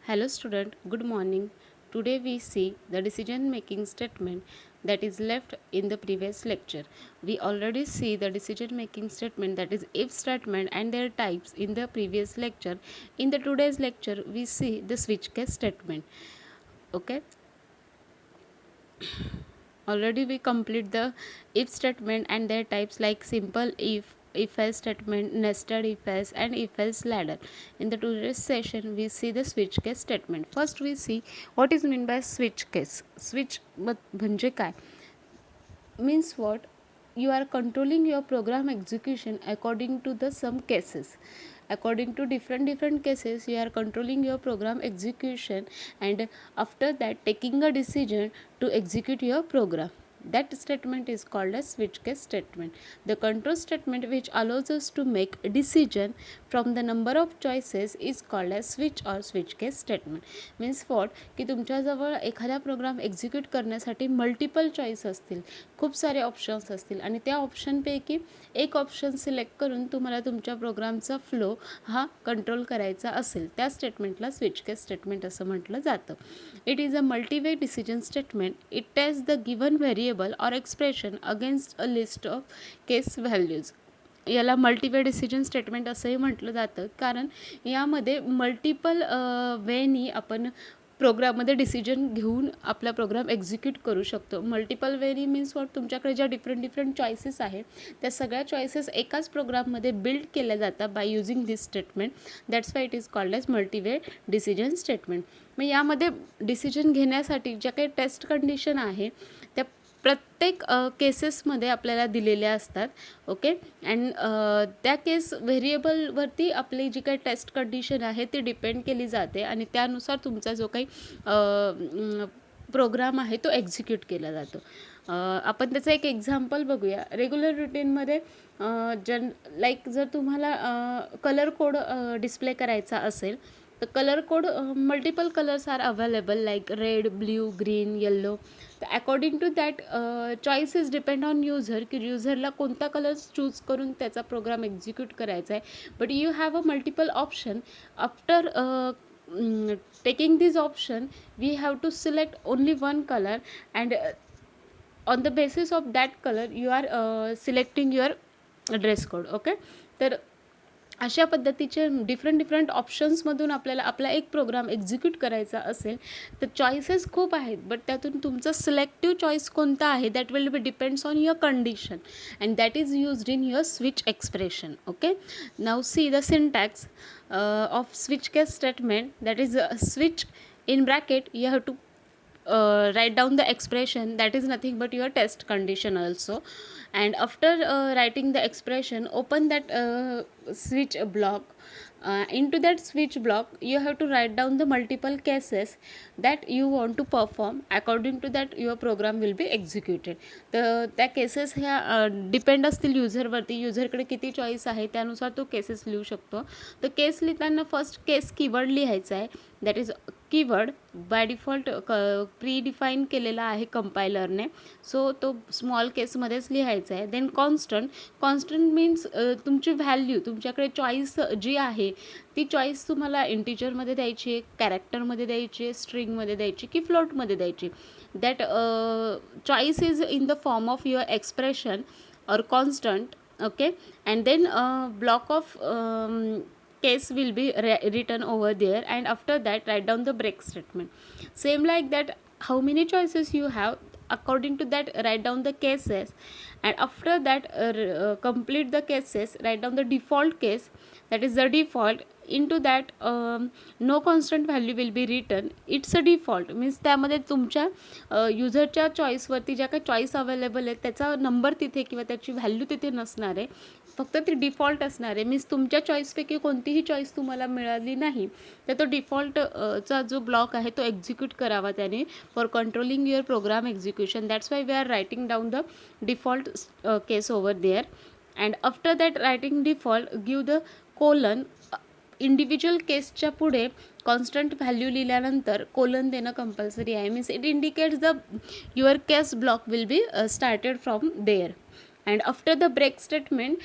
Hello student, good morning. Today we see the decision making statement that is left in the previous lecture. We already see the decision making statement, that is if statement and their types, in the previous lecture. In the today's lecture we see the switch case statement. Okay, already we complete the if statement and their types like simple if else statement, nested if else, and if else ladder. In the today's session we see the switch case statement. First we see what is meant by switch case. Switch म्हणजे काय, means what, you are controlling your program execution according to the some cases. According to different cases you are controlling your program execution, and after that taking a decision to execute your program. That statement is called as switch case statement. The control statement which allows us to make a decision from the number of choices is called as switch or switch case statement. Means what, की तुमच्याजवळ एखादा programme execute करण्यासाठी multiple choice असतील, खूप सारे options असतील, आणि त्या ऑप्शनपैकी एक ऑप्शन सिलेक्ट करून तुम्हाला तुमच्या प्रोग्रामचा फ्लो हा कंट्रोल करायचा असेल, त्या स्टेटमेंटला स्विच केस स्टेटमेंट असं म्हटलं जातं. It is a multiway decision statement. It test the given variable or expression against a list of case values. याला मल्टीवे डिसिजन स्टेटमेंट असंही म्हटलं जातं, कारण यामध्ये मल्टिपल वेनी आपण प्रोग्राममध्ये डिसिजन घेऊन आपला प्रोग्राम एक्झिक्यूट करू शकतो. मल्टिपल वेनी मीन्स वॉट, तुमच्याकडे ज्या डिफरंट चॉईसेस आहेत त्या सगळ्या चॉईसेस एकाच प्रोग्राममध्ये बिल्ड केल्या जातात by using this statement. That's why it is called as multiway decision statement. मग यामध्ये डिसिजन घेण्यासाठी ज्या काही टेस्ट कंडिशन आहे त्या प्रत्येक केसेसमध्ये आपल्याला दिलेल्या असतात. ओके, अँड त्या केस व्हेरिएबलवरती आपली जी काही टेस्ट कंडिशन आहे ती डिपेंड केली जाते, आणि त्यानुसार तुमचा जो काही प्रोग्राम आहे तो एक्झिक्यूट केला जातो. आपण त्याचं एक एक्झाम्पल बघूया. रेग्युलर रुटीनमध्ये लाईक जर तुम्हाला कलर कोड डिस्प्ले करायचा असेल तर colour code multiple colours are available like red, blue, green, yellow. तर according to that choices depend on user, की यूजरला कोणता कलर्स चूज करून त्याचा प्रोग्राम एक्झिक्यूट करायचा आहे. But you have a multiple option. After taking this option we have to select only one color, and on the basis of that color you are selecting your dress code. Okay, तर अशा पद्धतीचे different ऑप्शन्समधून आपल्याला आपला एक programme execute करायचा असेल तर choices खूप आहेत, बट त्यातून तुमचं सिलेक्टिव्ह चॉईस कोणता आहे that will B depends on your condition, and that is used in your switch expression. Okay, now see the syntax of switch case statement, that is switch in bracket you have to write down the expression, that is nothing but your test condition also. And after writing the expression, open that switch block. Into that switch block you have to write down the multiple cases that you want to perform. According to that your program will be executed. तर त्या cases ह्या depend असतील यूजरवरती, यूजरकडे किती choice आहे त्यानुसार तो cases लिहू शकतो. तर केस लिहिताना फर्स्ट केस कीवर्ड लिहायचा आहे. That is keyword by default pre define केलेला आहे कंपायलरने, सो तो स्मॉल केसमध्येच लिहायचा आहे. देन कॉन्स्टंट मीन्स तुमची व्हॅल्यू, तुमच्याकडे चॉईस जी आहे ती चॉईस तुम्हाला इंटिजरमध्ये द्यायची आहे, कॅरेक्टरमध्ये द्यायची आहे, स्ट्रिंगमध्ये द्यायची की फ्लोटमध्ये द्यायची. That choice is in the form of your expression or constant. Okay, and then block of case will be written over there, and after that write down the break statement. Same like that, how many choices you have, according to that write down the cases, and after that complete the cases, write down the default case, that is the default. into that no constant value will be written. It's a default means त्यामध्ये तुमच्या यूजरच्या चॉईसवरती ज्या काही choice available आहेत त्याचा number तिथे किंवा त्याची value तिथे नसणार आहे, फक्त ती डिफॉल्ट असणार आहे. मीन्स तुमच्या चॉईसपैकी कोणतीही चॉईस तुम्हाला मिळाली नाही तर तो डिफॉल्टचा जो ब्लॉक आहे तो एक्झिक्यूट करावा त्याने for controlling your program execution. That's why we are writing down the default case over there. And after that writing default give the colon. Individual केसच्या पुढे कॉन्स्टंट व्हॅल्यू लिहिल्यानंतर कोलन देणं कंपल्सरी आहे. Means it indicates the your case block will be started from there. And after the break statement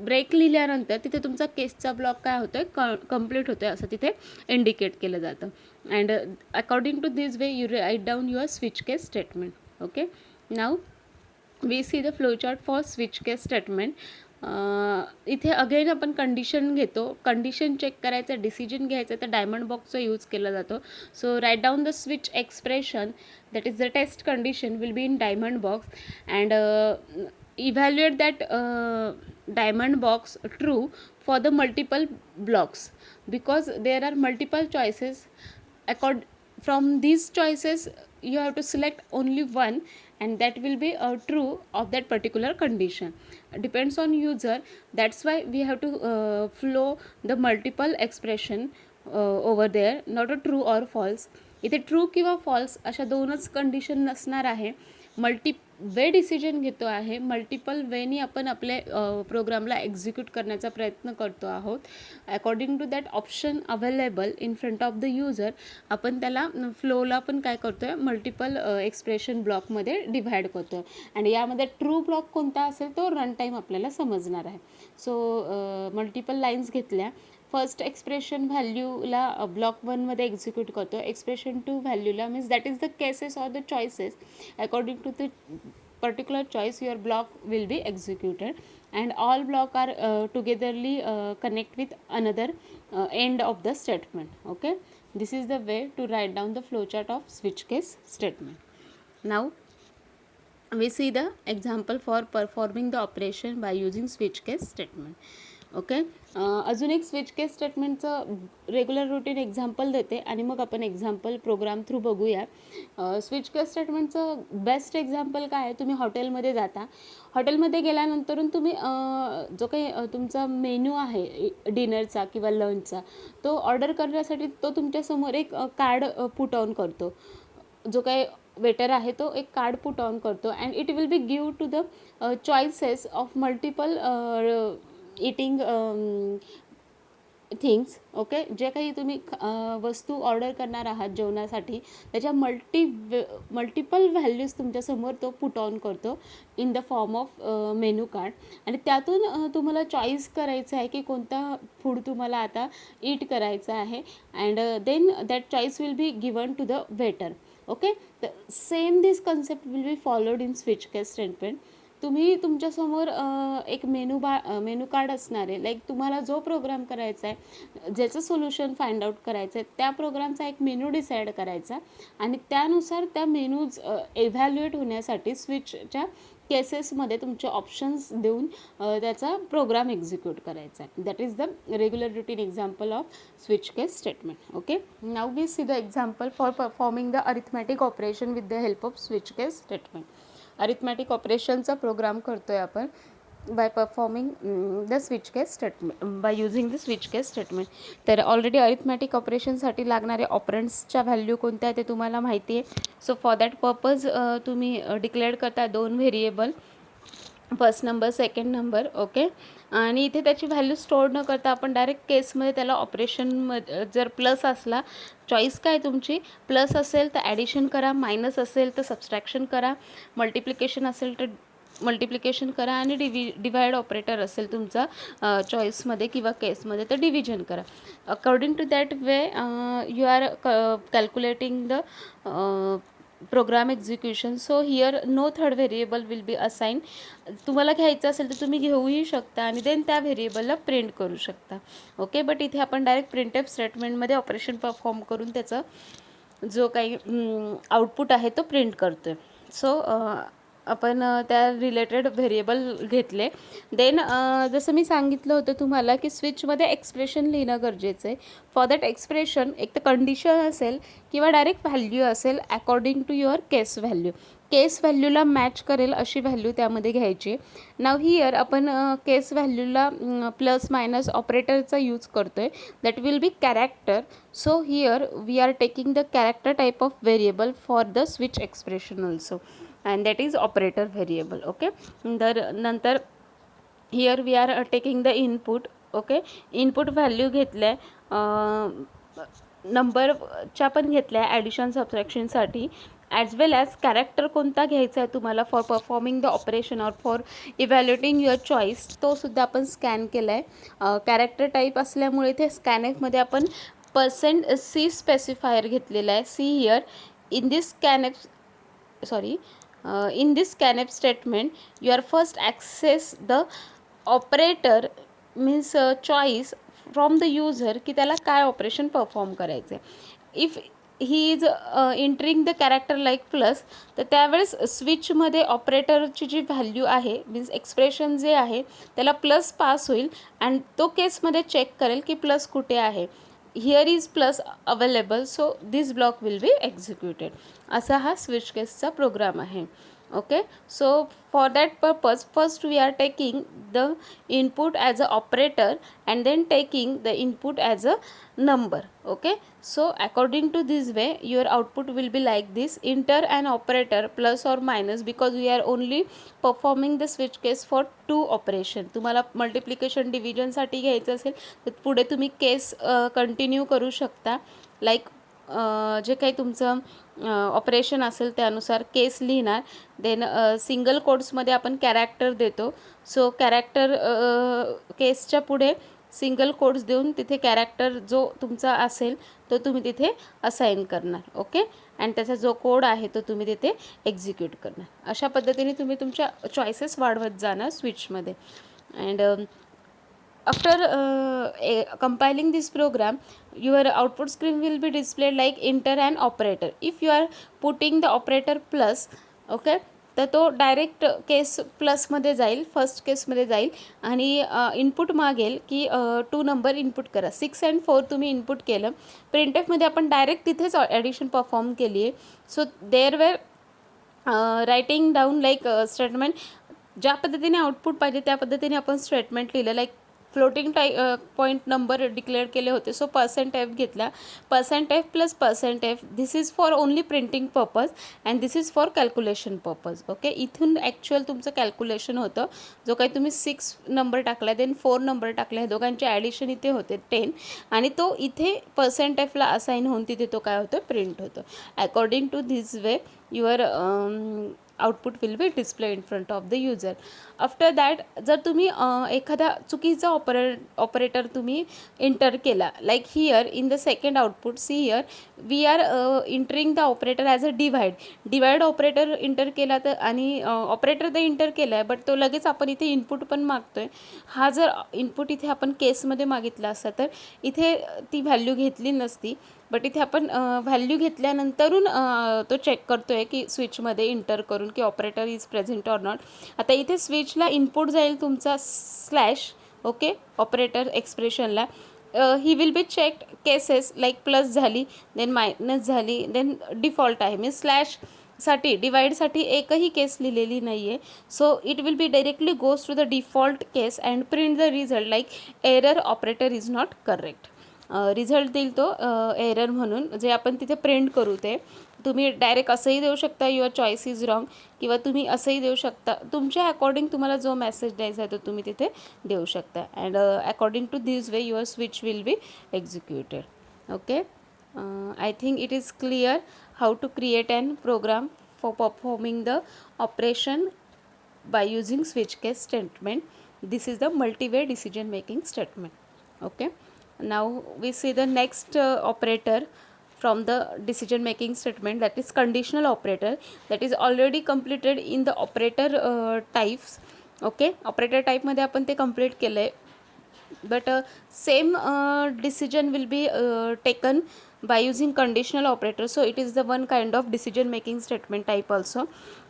break लिहिल्यानंतर तिथे तुमचा केसचा block काय होतो आहे कंप्लीट होतो आहे असं तिथे इंडिकेट केलं जातं. And according to this way you write down your switch case statement. Okay, now we see the flow chart for switch case statement. इथे अगेन आपण कंडिशन घेतो, कंडिशन चेक करायचं, डिसिजन घ्यायचं तर डायमंड बॉक्सचा यूज केला जातो. So write down the switch expression that is the test condition will be in diamond box and evaluate that diamond box true for the multiple blocks because there are multiple choices. From these choices you have to select only one and that will be true of that particular condition. Depends on user, that's why we have to flow the multiple expression over there, not a true or false. इथे true किंवा false अशा दोनच condition नसणार आहे. वे decision घेतो आहे, multiple वेनी आपण आपले प्रोग्रामला एक्झिक्यूट करण्याचा प्रयत्न करतो आहोत. According to that option available in front of the user आपण त्याला फ्लोला पण काय करतो आहे, मल्टिपल एक्सप्रेशन ब्लॉकमध्ये डिव्हाइड करतो आहे. आणि यामध्ये ट्रू ब्लॉक कोणता असेल तो रन टाईम आपल्याला समजणार आहे. सो मल्टिपल लाईन्स घेतल्या. फर्स्ट एक्सप्रेशन व्हॅल्यूला ब्लॉक 1मध्ये एक्झिक्यूट करतो. एक्सप्रेशन 2 व्हॅल्यूला means that is the cases or the choices according to the particular choice your block will be executed and all block are togetherly connect with another end of the statement. Okay, this is the way to write down the flowchart of switch case statement. Now we see the example for performing the operation by using switch case statement. Okay, अजून एक switch केस स्टेटमेंटचं regular routine example देते आणि मग आपण example programme through बघूया. Switch केस स्टेटमेंटचं best example काय आहे, तुम्ही हॉटेलमध्ये जाता. हॉटेलमध्ये गेल्यानंतर तुम्ही जो काही तुमचा मेन्यू आहे डिनरचा किंवा लंचचा तो ऑर्डर करण्यासाठी तो तुमच्यासमोर एक कार्ड पुट ऑन करतो. जो काही वेटर आहे तो एक कार्ड पुट ऑन करतो and it will be give to the choices of multiple eating things. Okay, जे काही तुम्ही वस्तू ऑर्डर करणार आहात जेवणासाठी त्याच्या मल्टिपल व्हॅल्यूज तुमच्यासमोर तो पुट ऑन करतो in the form of menu card. आणि त्यातून तुम्हाला चॉईस करायचं आहे की कोणता फूड तुम्हाला आता ईट करायचा आहे and then that choice will be given to the waiter. Okay, same this concept will be followed in switch case statement. तुम्ही तुमच्यासमोर एक मेनू कार्ड असणार आहे. लाईक तुम्हाला जो प्रोग्राम करायचा आहे, ज्याचं सोल्युशन फाइंड आउट करायचं आहे त्या प्रोग्रामचा एक मेनू डिसाईड करायचा आणि त्यानुसार त्या मेनूज इव्हॅल्युएट होण्यासाठी स्विचच्या केसेसमध्ये तुमचे ऑप्शन्स देऊन त्याचा प्रोग्राम एक्झिक्यूट करायचा आहे. That is the regular routine example of switch case statement. Okay, now we see the example for performing the arithmetic operation with the help of switch case statement. Arithmetic ऑपरेशनचा program करतो आहे आपण by performing the switch case statement, by using the switch case statement. तर already arithmetic ऑपरेशनसाठी लागणारे ऑपरंट्सच्या value कोणत्या ते तुम्हाला माहिती आहे. सो फॉर दॅट पर्पज तुम्ही डिक्लेअर करता 2 variable, first number second number. Okay, आणि इथे त्याची व्हॅल्यू स्टोअर न करता आपण डायरेक्ट केसमध्ये त्याला ऑपरेशनमध्ये जर प्लस असला, चॉईस काय तुमची, प्लस असेल तर ॲडिशन करा, मायनस असेल तर सबस्ट्रॅक्शन करा, मल्टिप्लिकेशन असेल तर मल्टिप्लिकेशन करा आणि डिवाइड ऑपरेटर असेल तुमचा चॉईसमध्ये किंवा केसमध्ये तर डिव्हिजन करा. According to that way you are calculating the program execution. So here no third variable will be assign. तुम्हाला घ्यायचं असेल तर तुम्ही घेऊही शकता आणि देन त्या व्हेरिएबलला प्रिंट करू शकता. ओके, बट इथे आपण डायरेक्ट प्रिंटएफ स्टेटमेंटमध्ये ऑपरेशन परफॉर्म करून त्याचा जो काही आउटपुट आहे तो प्रिंट करतो आहे. सो आपण त्या रिलेटेड व्हेरिएबल घेतले. देन जसं मी सांगितलं होतं तुम्हाला की स्विचमध्ये एक्सप्रेशन लिहिणं गरजेचं आहे. फॉर दॅट एक्सप्रेशन एक तर कंडिशन असेल किंवा डायरेक्ट व्हॅल्यू असेल according to your case value. Case व्हॅल्यूला मॅच करेल अशी व्हॅल्यू त्यामध्ये घ्यायची. नाव हिअर आपण केस व्हॅल्यूला प्लस मायनस ऑपरेटरचा यूज करतो आहे. That will be character. So here we are taking the character type of variable for the switch expression also and that is operator variable. Okay, नंतर here we are taking the input. okay, input value घेतले नंबरच्या पण घेतल्या आहे addition सबट्रॅक्शनसाठी, as वेल as character कोणता घ्यायचा आहे तुम्हाला for performing the operation or for evaluating your choice, तो सुद्धा आपण स्कॅन केला आहे. कॅरेक्टर टाईप असल्यामुळे ते स्कॅनएफमध्ये आपण %C स्पेसिफायर घेतलेला आहे. See here in this scanf in this scanf statement your first access the operator means choice from the user की त्याला काय ऑपरेशन परफॉर्म करायचं आहे. If he is entering the character like plus, तर त्यावेळेस स्विचमध्ये ऑपरेटरची जी value आहे मीन्स एक्सप्रेशन जे आहे त्याला प्लस पास होईल अँड तो केसमध्ये चेक करेल की प्लस कुठे आहे. Here is plus available so this block will be executed. असा हा स्विच केसचा प्रोग्राम आहे. Okay, so for that purpose first we are taking the input as a operator and then taking the input as a number. Okay, so according to this way your output will be like this: enter an operator plus or minus, because we are only performing the switch case for two operation. तुम्हाला multiplication division साठी घ्यायचं असेल तर पुढे तुम्ही केस continue करू शकता. Like जे काही तुमचं ऑपरेशन असेल त्यानुसार केस लिहिणार. देन सिंगल कोट्समध्ये आपण कॅरेक्टर देतो. सो कॅरेक्टर केसच्या पुढे सिंगल कोट्स देऊन तिथे कॅरेक्टर जो तुमचा असेल तो तुम्ही तिथे असाइन करणार. ओके, अँड त्याचा जो कोड आहे तो तुम्ही तिथे एक्झिक्यूट करणार. अशा पद्धतीने तुम्ही तुमच्या चॉईसेस वाढवत जाणार स्विचमध्ये. And after compiling this program your output screen will be displayed like enter an operator. If you are putting the operator plus, okay, तर तो डायरेक्ट केस प्लसमध्ये जाईल, फर्स्ट केसमध्ये जाईल आणि इनपुट मागेल की 2 नंबर इनपुट करा. 6 and 4 तुम्ही इनपुट केलं. प्रिंटएफमध्ये आपण डायरेक्ट तिथेच ॲडिशन परफॉर्म केली आहे. So there were writing down like statement, ज्या पद्धतीने आउटपुट पाहिजे त्या पद्धतीने आपण स्टेटमेंट लिहिलं. Like floating point number declare केले होते. सो %f घेतला. %f plus %f this is for only printing purpose and this is for calculation purpose. Okay, इथून ॲक्च्युअल तुमचं कॅल्क्युलेशन होतं. जो काही तुम्ही 6 नंबर टाकला देन 4 नंबर टाकले, ह्या दोघांचे ॲडिशन इथे होते 10 आणि तो इथे %fला असाइन होऊन तिथे तो काय होतं प्रिंट होतो. According to this way your output will be display in front of the user. After that जर तुम्ही एखादा चुकीचा ऑपरेटर तुम्ही एंटर केला, like here in the second output see here we are entering the operator as a divide operator enter केला तर आणि operator तर इंटर केला आहे बट तो लगेच आपण इथे इनपुट पण मागतो आहे. हा जर इनपुट इथे आपण केसमध्ये मागितला असता तर इथे ती व्हॅल्यू घेतली नसती, बट इथे आपण व्हॅल्यू घेतल्यानंतरून तो चेक करतो आहे की स्विचमध्ये इंटर करून की operator is present or not. आता इथे स्विचला इनपुट जाईल तुमचा स्लॅश. ओके, ऑपरेटर एक्सप्रेशनला ही will be checked cases like plus झाली देन मायनस झाली देन डिफॉल्ट आहे. मीन्स स्लॅशसाठी डिवाइडसाठी एकही केस लिहिलेली नाही आहे. So it will be directly goes to the default case and print the result like error operator is not correct. Result देईल तो एरर म्हणून, जे आपण तिथे प्रिंट करू ते. तुम्ही डायरेक्ट असंही देऊ शकता युअर चॉईस इज रॉंग, किंवा तुम्ही असंही देऊ शकता. तुमच्या अकॉर्डिंग तुम्हाला जो मेसेज द्यायचा आहे तो तुम्ही तिथे देऊ शकता. And according to this way your switch will be executed. Okay, I think it is clear how to create an program for performing the operation by using switch case statement. This is the multiway decision making statement. Okay, now we see the next operator from the decision making statement, that is conditional operator, that is already completed in the operator types. Okay, operator type मध्ये आपण ते complete केलं आहे. But same decision will be taken by using conditional operator. So it is the one kind of decision making statement type also.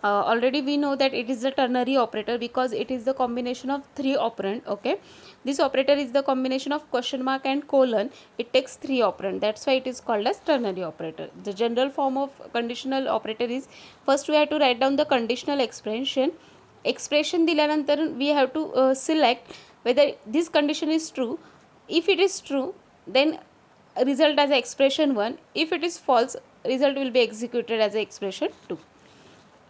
Already we know that it is the ternary operator because it is the combination of 3 operand. Okay, this operator is the combination of question mark and colon. It takes 3 operand, that's why it is called as ternary operator. The general form of conditional operator is, first we have to write down the conditional expression दिल्यानंतर we have to select whether this condition is true. If it is true then result as expression 1. If it is false, result will be executed as expression 2.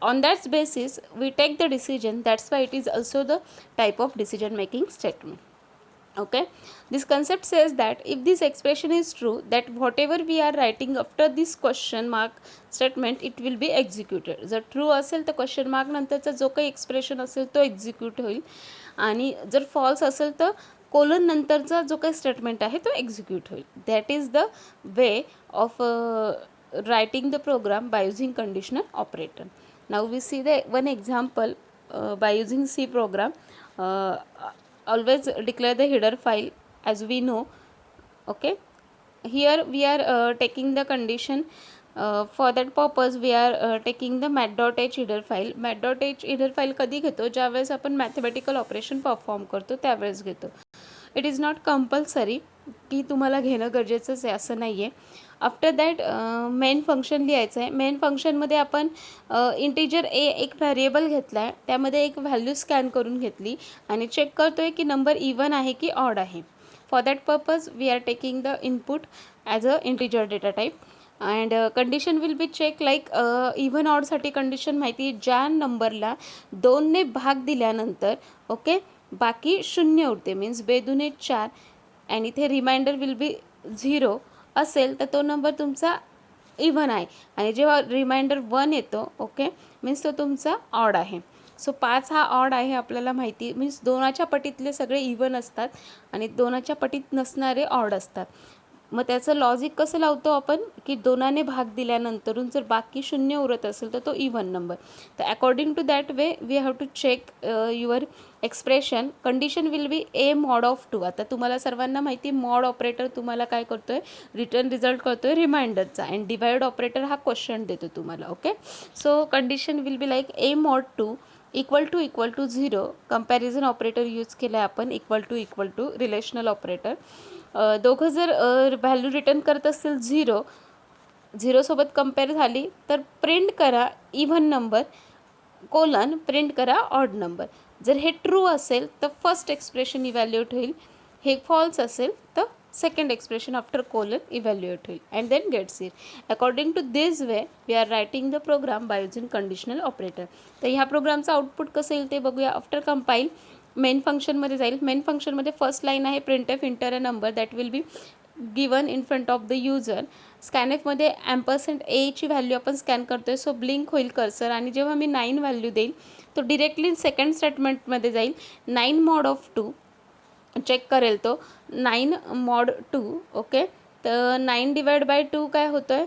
On that basis we take the decision. That's why it is also the type of decision making statement. Okay, this concept says that if this expression is true, that whatever we are writing after this question mark statement it will be executed. जर true असेल तर question mark नंतरचा जो काही expression असेल तो execute होईल, आणि जर फॉल्स असेल तर कोलन नंतरचा जो काही स्टेटमेंट आहे तो एक्झिक्यूट होईल. That is the way of writing the program by using conditional operator. Now we see the one example by using C program. Always declare the header file as we know. Okay, here we are taking the condition. For that purpose we are taking the math.h header file. math.h header file कधी घेतो, ज्यावेळेस आपण mathematical operation perform करतो त्यावेळेस घेतो. It is not compulsory की तुम्हाला घेणं गरजेचंच आहे असं नाही आहे. आफ्टर दॅट मेन फंक्शन लिहायचं आहे. मेन फंक्शनमध्ये आपण इंटिजर एक व्हॅरिएबल घेतला आहे, त्यामध्ये एक व्हॅल्यू स्कॅन करून घेतली आणि चेक करतो आहे की नंबर इवन आहे की ऑड आहे. For that purpose we are taking the input as a integer data type. And condition will be check like even ऑडसाठी कंडिशन माहिती, ज्या नंबरला 2ने भाग दिल्यानंतर ओके बाकी 0 उरते, मीन्स 2 दुने 4 आणि इथे रिमाइंडर विल बी 0 असेल तर तो नंबर तुमचा इव्हन आहे, आणि जेव्हा रिमाइंडर 1 येतो ओके मीन्स तो तुमचा ऑड आहे. सो 5 हा ऑड आहे आपल्याला माहिती, मीन्स 2च्या पटीतले सगळे इव्हन असतात आणि 2च्या पटीत नसणारे ऑड असतात. मग त्याचं लॉजिक कसं लावतो आपण की 2ने भाग दिल्यानंतरून जर बाकी 0 उरत असेल तर तो इव्हन नंबर. तर according to that way we have to check your expression. Condition will be a mod of 2. आता तुम्हाला सर्वांना माहिती मॉड ऑपरेटर तुम्हाला काय करतो आहे, रिटर्न रिझल्ट करतो आहे रिमाइंडरचा, अँड डिवाइड ऑपरेटर हा क्वेश्चन देतो तुम्हाला. Okay, so condition will be like a mod 2 equal to 0. Comparison operator use केला आहे आपण, इक्वल टू रिलेशनल ऑपरेटर. दोघं जर व्हॅल्यू रिटर्न करत असतील 0 सोबत कंपेअर झाली तर प्रिंट करा इव्हन नंबर कोलन प्रिंट करा ऑड नंबर. जर हे ट्रू असेल तर फर्स्ट एक्सप्रेशन इव्हॅल्युएट होईल, हे फॉल्स असेल तर second expression after colon evaluate होईल, and then gets it. According to this way we are writing the program by using conditional operator. तर ह्या प्रोग्रामचं आउटपुट कसं येईल ते बघूया. आफ्टर कंपाईल मेन फंक्शनमध्ये जाईल. मेन फंक्शनमध्ये फर्स्ट लाईन आहे printf enter a number that will be given in front of the user. स्कॅनएफमध्ये &a ची व्हॅल्यू आपण स्कॅन करतो आहे, सो ब्लिंक होईल कर्सर, आणि जेव्हा मी 9 व्हॅल्यू देईल तो डिरेक्टली सेकंड स्टेटमेंटमध्ये जाईल. 9 मॉड ऑफ 2 चेक करेल तो 9 मॉड 2. ओके, तर 9 डिवाइड बाय 2 काय होतं आहे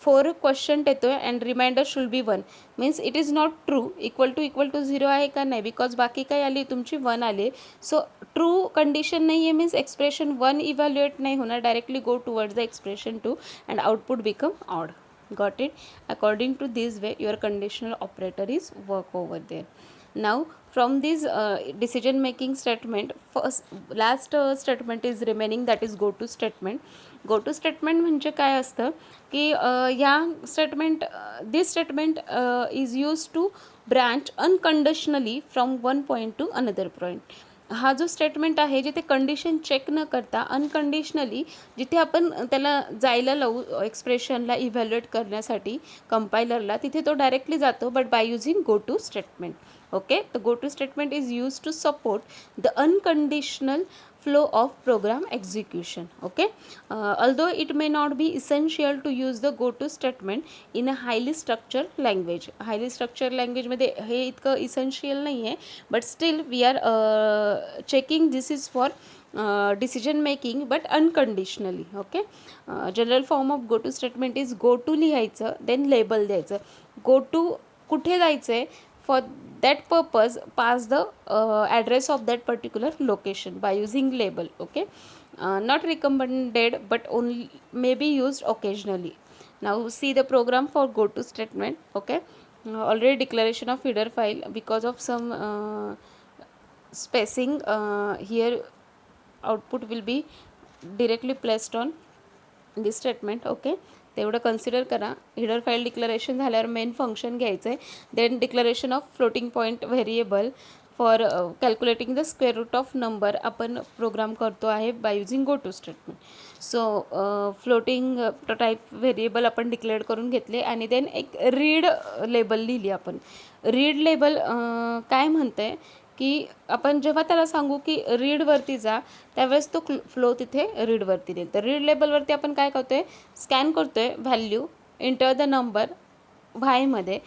4 क्वेश्चन येतो आहे, and remainder should be 1. Means it is not true. Equal to 0 आहे का नाही, बिकॉज बाकी काय आली तुमची 1 आली. सो ट्रू कंडिशन नाही आहे, मीन्स एक्सप्रेशन 1 इव्हॅल्युएट नाही होणार, directly go towards the expression 2 and output become odd. Got it. According to this way your conditional operator is work over there. Now from this decision making statement, last statement is remaining, that is go to statement. go to statement म्हणजे काय असतं की या statement this statement is used to branch unconditionally from one point to another point. हा जो statement आहे जिथे condition check न करता अनकंडिशनली जिथे आपण त्याला जायला लावू एक्सप्रेशनला इव्हॅल्युएट करण्यासाठी कंपायलरला, तिथे तो डायरेक्टली जातो, but by using go to statement. Okay, the go to statement is used to support the unconditional flow of program execution. Okay, although it may not be essential to use the go to statement in a highly structured language. highly structured language मध्ये हे इतकं essential नाही आहे, but still we are checking this is for decision making but unconditionally. Okay, general form of go to statement is go to लिहायचं, then label द्यायचं. go to कुठे जायचं आहे, for that purpose pass the address of that particular location by using label. Okay, not recommended but only may be used occasionally. Now see the program for go to statement. Okay, already declaration of header file because of some spacing here output will be directly placed on this statement. Okay, तेवढं consider करा. Header file declaration झाल्यावर main function घ्यायचं आहे, then declaration of floating point variable for calculating the square root of number आपण program करतो आहे by using go to statement. So floating type variable आपण declare करून घेतले, आणि देन एक रीड लेबल लिहिली आपण. रीड लेबल काय म्हणतं आहे की आपण जेव्हा त्याला सांगू की रीडवरती जा, त्यावेळेस तो फ्लो तिथे रीडवरती देईल. तर रीड लेबलवरती आपण काय करतो आहे, स्कॅन करतो आहे व्हॅल्यू, एंटर द नंबर व्हायमध्ये.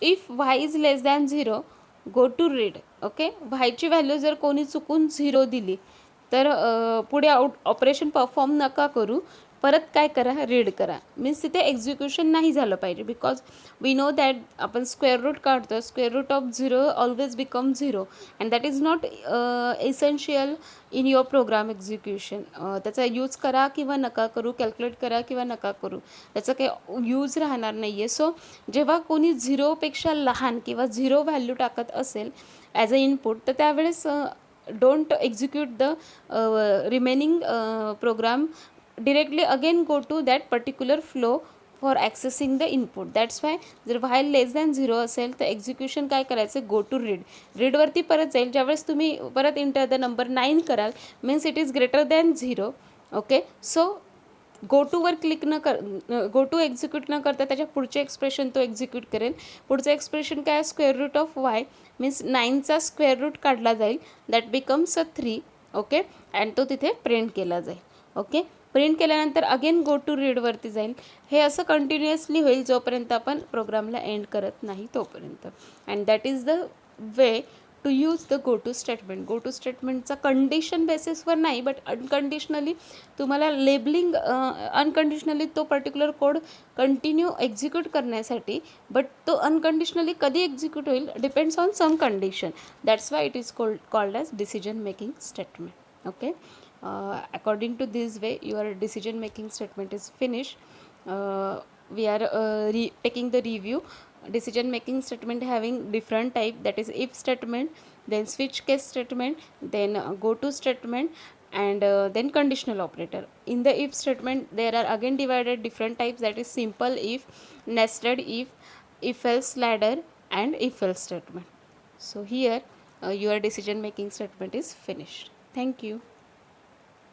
If Y is less than 0 go to read. Okay, व्हायची व्हॅल्यू जर कोणी चुकून 0 दिली तर पुढे ऑपरेशन परफॉर्म नका करू, परत काय करा, रीड करा. मीन्स तिथे एक्झिक्युशन नाही झालं पाहिजे. बिकॉज वी नो दॅट आपण स्क्वेअर रूट काढतो, square root of 0 always become 0 and that is not essential in your program execution. त्याचा यूज करा किंवा नका करू, कॅल्क्युलेट करा किंवा नका करू, त्याचा काही यूज राहणार नाही आहे. सो जेव्हा कोणी 0पेक्षा लहान किंवा 0 व्हॅल्यू टाकत असेल ॲज अ इनपुट, तर त्यावेळेस don't execute the remaining program, directly again go to that particular flow for accessing the input. That's why जर व्हाईल लेस दॅन 0 असेल तर एक्झिक्युशन काय करायचं, गो टू रीड. रीडवरती परत जाईल. ज्यावेळेस तुम्ही परत इंटर द नंबर 9 कराल, means it is greater than 0. Okay, so go टूवर क्लिक न कर, गो टू एक्झिक्यूट न करता त्याच्या पुढचे एक्सप्रेशन तो एक्झिक्यूट करेल. पुढचं एक्सप्रेशन काय, square root of Y means 9चा स्क्वेअर रूट काढला जाईल, that becomes a 3. Okay, and तो तिथे प्रिंट केला जाईल. ओके, प्रिंट केल्यानंतर अगेन गो टू रीडवरती जाईल. हे असं कंटिन्युअसली होईल जोपर्यंत आपण प्रोग्रामला एंड करत नाही तोपर्यंत. And that is the way to use the go to statement. Go to स्टेटमेंटचा कंडिशन बेसिसवर नाही, बट अनकंडिशनली तुम्हाला लेबलिंग, अनकंडिशनली तो पर्टिक्युलर कोड कंटिन्यू एक्झिक्यूट करण्यासाठी, बट तो अनकंडिशनली कधी एक्झिक्यूट होईल depends on some condition. That's why it is called as decision making statement. Okay, according to this way your decision making statement is finished. We are taking the review. Decision making statement having different type, that is if statement, then switch case statement, then go to statement, and then conditional operator. In the if statement there are again divided different types, that is simple if, nested if else ladder, and if else statement. So here your decision making statement is finished. Thank you.